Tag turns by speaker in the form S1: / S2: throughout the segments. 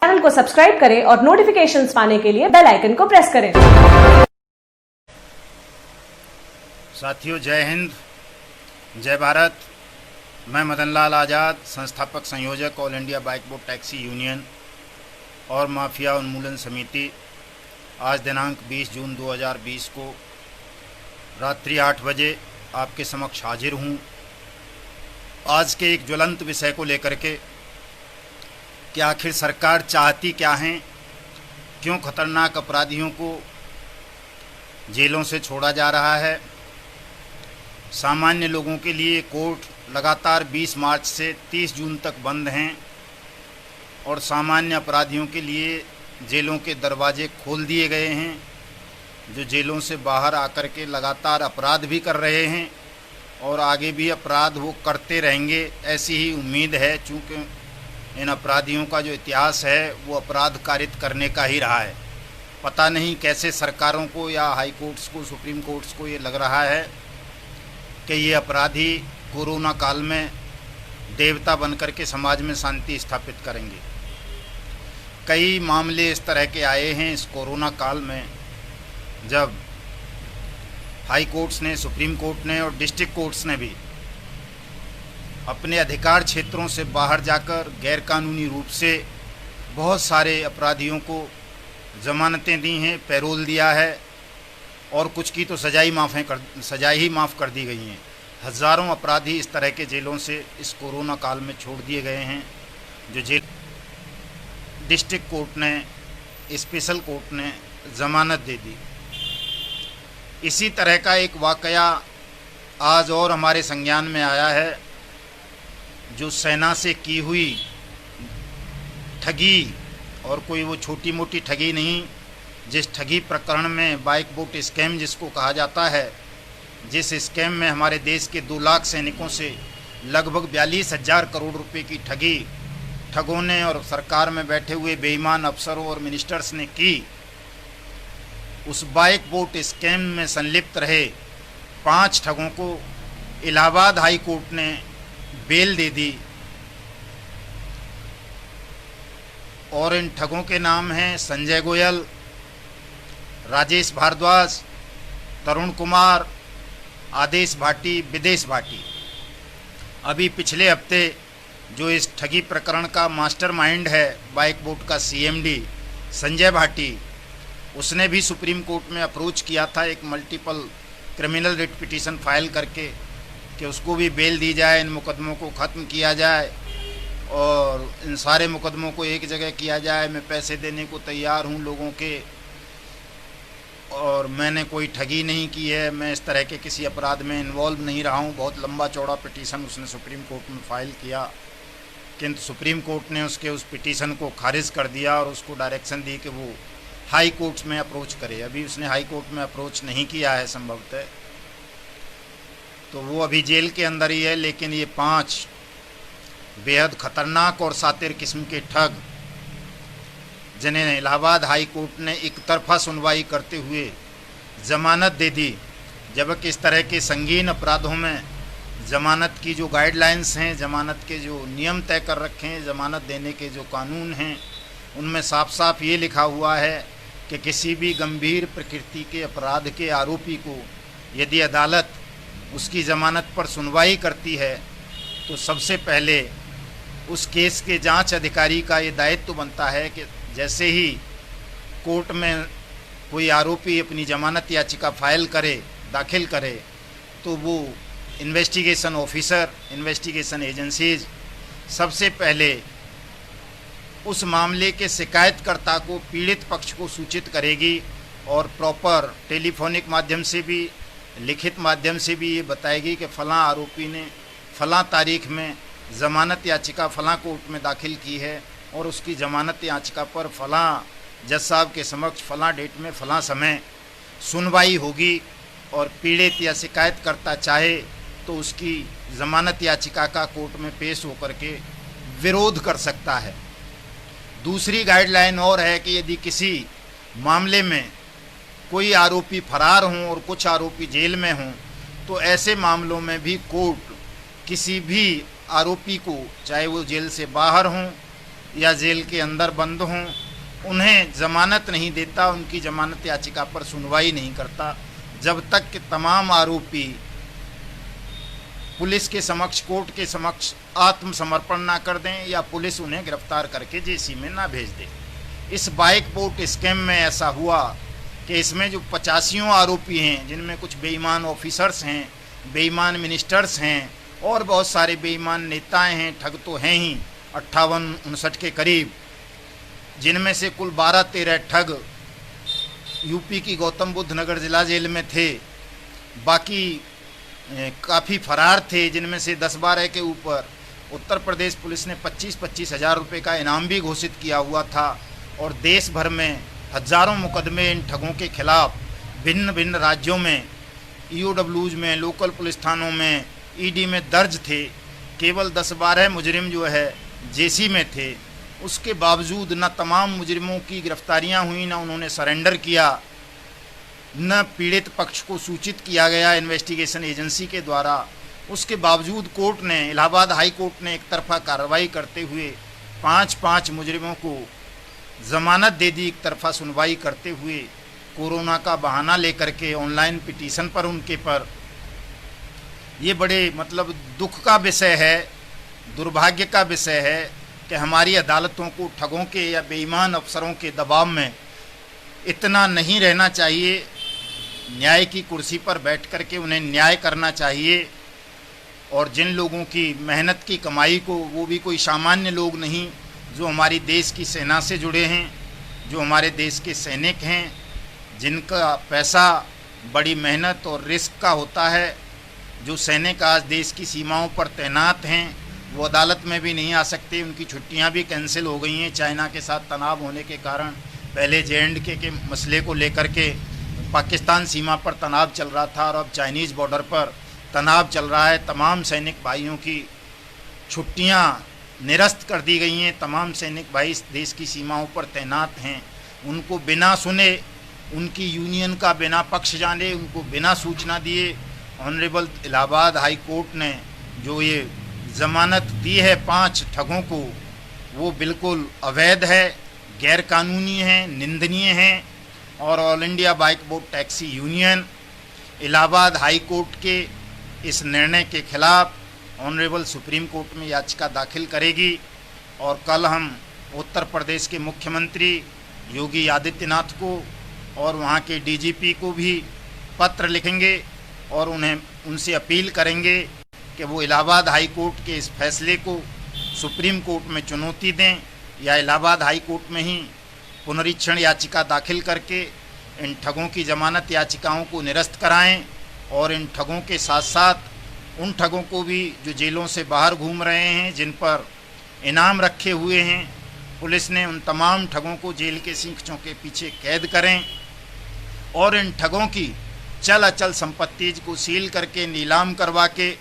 S1: Channel को subscribe करें और नोटिफिकेशंस पाने के लिए बेल आइकन को प्रेस करें।
S2: साथियों, जय हिंद, जय भारत। मैं मदन लाल आज़ाद, संस्थापक संयोजक all India bike boat taxi union और माफिया उन्मूलन समिति, आज दिनांक 20 जून 2020 को रात्रि 8 बजे आपके समक्ष हाजिर हूँ। आज के एक ज्वलंत विषय को लेकर के कि आखिर सरकार चाहती क्या है, क्यों खतरनाक अपराधियों को जेलों से छोड़ा जा रहा है। सामान्य लोगों के लिए कोर्ट लगातार 20 मार्च से 30 जून तक बंद हैं और सामान्य अपराधियों के लिए जेलों के दरवाजे खोल दिए गए हैं, जो जेलों से बाहर आकर के लगातार अपराध भी कर रहे हैं और आगे भी अपराध वो करते रहेंगे, ऐसी ही उम्मीद है। चूँकि इन अपराधियों का जो इतिहास है वो अपराध कारित करने का ही रहा है। पता नहीं कैसे सरकारों को या हाई कोर्ट्स को, सुप्रीम कोर्ट्स को ये लग रहा है कि ये अपराधी कोरोना काल में देवता बनकर के समाज में शांति स्थापित करेंगे। कई मामले इस तरह के आए हैं इस कोरोना काल में, जब हाई कोर्ट्स ने, सुप्रीम कोर्ट ने और डिस्ट्रिक्ट कोर्ट्स ने भी अपने अधिकार क्षेत्रों से बाहर जाकर गैरकानूनी रूप से बहुत सारे अपराधियों को ज़मानतें दी हैं, पैरोल दिया है और कुछ की तो सज़ा ही माफ़ कर दी गई हैं। हज़ारों अपराधी इस तरह के जेलों से इस कोरोना काल में छोड़ दिए गए हैं, जो जेल डिस्ट्रिक्ट कोर्ट ने, स्पेशल कोर्ट ने ज़मानत दे दी। इसी तरह का एक वाक़या आज और हमारे संज्ञान में आया है, जो सेना से की हुई ठगी, और कोई वो छोटी मोटी ठगी नहीं, जिस ठगी प्रकरण में बाइक बोट स्कैम जिसको कहा जाता है, जिस स्कैम में हमारे देश के 2 लाख सैनिकों से लगभग 42,000 करोड़ रुपए की ठगी ठगों ने और सरकार में बैठे हुए बेईमान अफसरों और मिनिस्टर्स ने की। उस बाइक बोट स्कैम में संलिप्त रहे 5 ठगों को इलाहाबाद हाई कोर्ट ने बेल दे दी और इन ठगों के नाम हैं संजय गोयल, राजेश भारद्वाज, तरुण कुमार, आदेश भाटी, विदेश भाटी। अभी पिछले हफ्ते जो इस ठगी प्रकरण का मास्टरमाइंड है, बाइक बोट का CMD संजय भाटी, उसने भी सुप्रीम कोर्ट में अप्रोच किया था एक multiple criminal writ petition file करके कि उसको भी बेल दी जाए, इन मुकदमों को ख़त्म किया जाए और इन सारे मुकदमों को एक जगह किया जाए। मैं पैसे देने को तैयार हूँ लोगों के, और मैंने कोई ठगी नहीं की है, मैं इस तरह के किसी अपराध में इन्वॉल्व नहीं रहा हूँ। बहुत लंबा चौड़ा पिटीशन उसने सुप्रीम कोर्ट में फ़ाइल किया, किंतु सुप्रीम कोर्ट ने उसके उस पिटीशन को खारिज कर दिया और उसको डायरेक्शन दी कि वो हाई कोर्ट्स में अप्रोच करे। अभी उसने हाई कोर्ट में अप्रोच नहीं किया है संभवतः, तो वो अभी जेल के अंदर ही है। लेकिन ये 5 बेहद ख़तरनाक और सातिर किस्म के ठग, जिन्हें इलाहाबाद हाई कोर्ट ने एक तरफा सुनवाई करते हुए ज़मानत दे दी, जबकि इस तरह के संगीन अपराधों में ज़मानत की जो गाइडलाइंस हैं, ज़मानत के जो नियम तय कर रखे हैं, ज़मानत देने के जो कानून हैं, उनमें साफ साफ ये लिखा हुआ है कि किसी भी गंभीर प्रकृति के अपराध के आरोपी को यदि अदालत उसकी ज़मानत पर सुनवाई करती है तो सबसे पहले उस केस के जांच अधिकारी का ये दायित्व बनता है कि जैसे ही कोर्ट में कोई आरोपी अपनी ज़मानत याचिका दाखिल करे, तो वो इन्वेस्टिगेशन ऑफिसर, इन्वेस्टिगेशन एजेंसीज सबसे पहले उस मामले के शिकायतकर्ता को, पीड़ित पक्ष को सूचित करेगी और प्रॉपर टेलीफोनिक माध्यम से भी, लिखित माध्यम से भी ये बताएगी कि फ़लाँ आरोपी ने फ़लाँ तारीख में ज़मानत याचिका फ़लाँ कोर्ट में दाखिल की है और उसकी ज़मानत याचिका पर फ़लाँ जज साहब के समक्ष फ़लाँ डेट में फ़लाँ समय सुनवाई होगी, और पीड़ित या शिकायतकर्ता चाहे तो उसकी ज़मानत याचिका का कोर्ट में पेश होकर के विरोध कर सकता है। दूसरी गाइडलाइन और है कि यदि किसी मामले में कोई आरोपी फरार हों और कुछ आरोपी जेल में हों, तो ऐसे मामलों में भी कोर्ट किसी भी आरोपी को, चाहे वो जेल से बाहर हों या जेल के अंदर बंद हों, उन्हें ज़मानत नहीं देता, उनकी ज़मानत याचिका पर सुनवाई नहीं करता जब तक कि तमाम आरोपी पुलिस के समक्ष, कोर्ट के समक्ष आत्मसमर्पण ना कर दें या पुलिस उन्हें गिरफ्तार करके जेसी में ना भेज दे। इस बाइक बोट स्कैम में ऐसा हुआ कि इसमें जो 85 आरोपी हैं, जिनमें कुछ बेईमान ऑफिसर्स हैं, बेईमान मिनिस्टर्स हैं और बहुत सारे बेईमान नेताएं हैं, ठग तो हैं ही 58-59 के करीब, जिनमें से कुल 12-13 ठग यूपी की गौतम बुद्ध नगर जिला जेल में थे। बाकी काफ़ी फरार थे, जिनमें से 10-12 के ऊपर उत्तर प्रदेश पुलिस ने 25-25 हज़ार रुपये का इनाम भी घोषित किया हुआ था। और देश भर में हज़ारों मुकदमे इन ठगों के खिलाफ भिन्न भिन्न राज्यों में, ईओडब्ल्यूज में, लोकल पुलिस थानों में, ईडी में दर्ज थे। केवल 10-12 मुजरिम जो है जेसी में थे। उसके बावजूद न तमाम मुजरिमों की गिरफ्तारियां हुई, न उन्होंने सरेंडर किया, न पीड़ित पक्ष को सूचित किया गया इन्वेस्टिगेशन एजेंसी के द्वारा। उसके बावजूद कोर्ट ने, इलाहाबाद हाई कोर्ट ने एक तरफा कार्रवाई करते हुए 5 मुजरिमों को ज़मानत दे दी। एक तरफा सुनवाई करते हुए कोरोना का बहाना लेकर के ऑनलाइन पिटीशन पर उनके पर, ये बड़े मतलब दुख का विषय है, दुर्भाग्य का विषय है कि हमारी अदालतों को ठगों के या बेईमान अफसरों के दबाव में इतना नहीं रहना चाहिए। न्याय की कुर्सी पर बैठ कर के उन्हें न्याय करना चाहिए। और जिन लोगों की मेहनत की कमाई को, वो भी कोई सामान्य लोग नहीं, जो हमारी देश की सेना से जुड़े हैं, जो हमारे देश के सैनिक हैं, जिनका पैसा बड़ी मेहनत और रिस्क का होता है, जो सैनिक आज देश की सीमाओं पर तैनात हैं, वो अदालत में भी नहीं आ सकते। उनकी छुट्टियां भी कैंसिल हो गई हैं चाइना के साथ तनाव होने के कारण। पहले JNK के मसले को लेकर के पाकिस्तान सीमा पर तनाव चल रहा था और अब चाइनीज़ बॉर्डर पर तनाव चल रहा है। तमाम सैनिक भाइयों की छुट्टियां निरस्त कर दी गई हैं। तमाम सैनिक भाई इस देश की सीमाओं पर तैनात हैं। उनको बिना सुने, उनकी यूनियन का बिना पक्ष जाने, उनको बिना सूचना दिए ऑनरेबल इलाहाबाद हाई कोर्ट ने जो ये ज़मानत दी है 5 ठगों को, वो बिल्कुल अवैध है, गैरकानूनी है, निंदनीय है। और all India bike boat taxi union Allahabad high court के इस निर्णय के खिलाफ ऑनरेबल सुप्रीम कोर्ट में याचिका दाखिल करेगी। और कल हम उत्तर प्रदेश के मुख्यमंत्री योगी आदित्यनाथ को और वहाँ के DGP को भी पत्र लिखेंगे और उनसे अपील करेंगे कि वो इलाहाबाद हाई कोर्ट के इस फैसले को सुप्रीम कोर्ट में चुनौती दें या इलाहाबाद हाई कोर्ट में ही पुनरीक्षण याचिका दाखिल करके इन ठगों की ज़मानत याचिकाओं को निरस्त कराएं। और इन ठगों के साथ साथ उन ठगों को भी जो जेलों से बाहर घूम रहे हैं, जिन पर इनाम रखे हुए हैं, पुलिस ने उन तमाम ठगों को जेल के सींखों के पीछे कैद करें और इन ठगों की चल अचल संपत्ति को सील करके नीलाम करवा के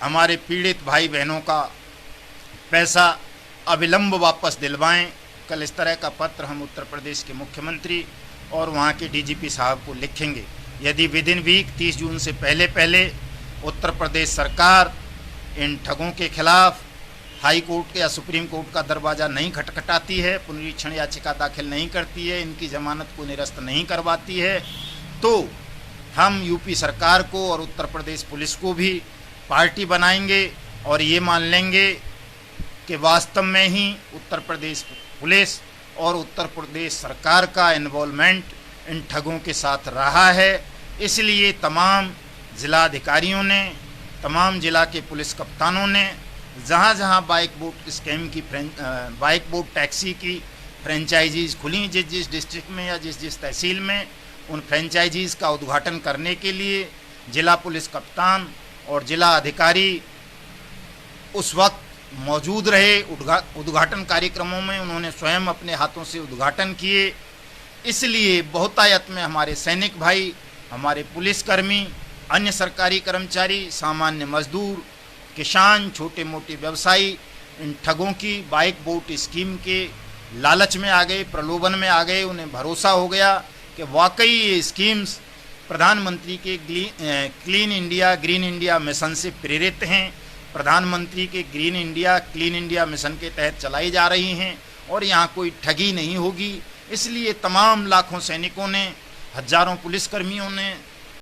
S2: हमारे पीड़ित भाई बहनों का पैसा अविलंब वापस दिलवाएं। कल इस तरह का पत्र हम उत्तर प्रदेश के मुख्यमंत्री और वहाँ के DGP साहब को लिखेंगे। यदि विद इन वीक 30 जून से पहले उत्तर प्रदेश सरकार इन ठगों के खिलाफ हाई कोर्ट या सुप्रीम कोर्ट का दरवाज़ा नहीं खटखटाती है, पुनरीक्षण याचिका दाखिल नहीं करती है, इनकी ज़मानत को निरस्त नहीं करवाती है, तो हम यूपी सरकार को और उत्तर प्रदेश पुलिस को भी पार्टी बनाएंगे और ये मान लेंगे कि वास्तव में ही उत्तर प्रदेश पुलिस और उत्तर प्रदेश सरकार का इन्वॉल्वमेंट इन ठगों के साथ रहा है। इसलिए तमाम ज़िलाधिकारियों ने, तमाम ज़िला के पुलिस कप्तानों ने जहाँ जहाँ बाइक बोट स्कैम की बाइक बोट टैक्सी की फ्रेंचाइजीज़ खुली, जिस जिस डिस्ट्रिक्ट में या जिस जिस तहसील में, उन फ्रेंचाइजीज़ का उद्घाटन करने के लिए ज़िला पुलिस कप्तान और ज़िला अधिकारी उस वक्त मौजूद रहे। उद्घाटन कार्यक्रमों में उन्होंने स्वयं अपने हाथों से उद्घाटन किए। इसलिए बहुतायत में हमारे सैनिक भाई, हमारे पुलिसकर्मी, अन्य सरकारी कर्मचारी, सामान्य मजदूर, किसान, छोटे मोटे व्यवसायी इन ठगों की बाइक बोट स्कीम के लालच में आ गए, प्रलोभन में आ गए। उन्हें भरोसा हो गया कि वाकई ये स्कीम्स प्रधानमंत्री के clean India, green India mission से प्रेरित हैं। प्रधानमंत्री के green India clean India mission के तहत चलाई जा रही हैं और यहाँ कोई ठगी नहीं होगी। इसलिए तमाम लाखों सैनिकों ने, हजारों पुलिसकर्मियों ने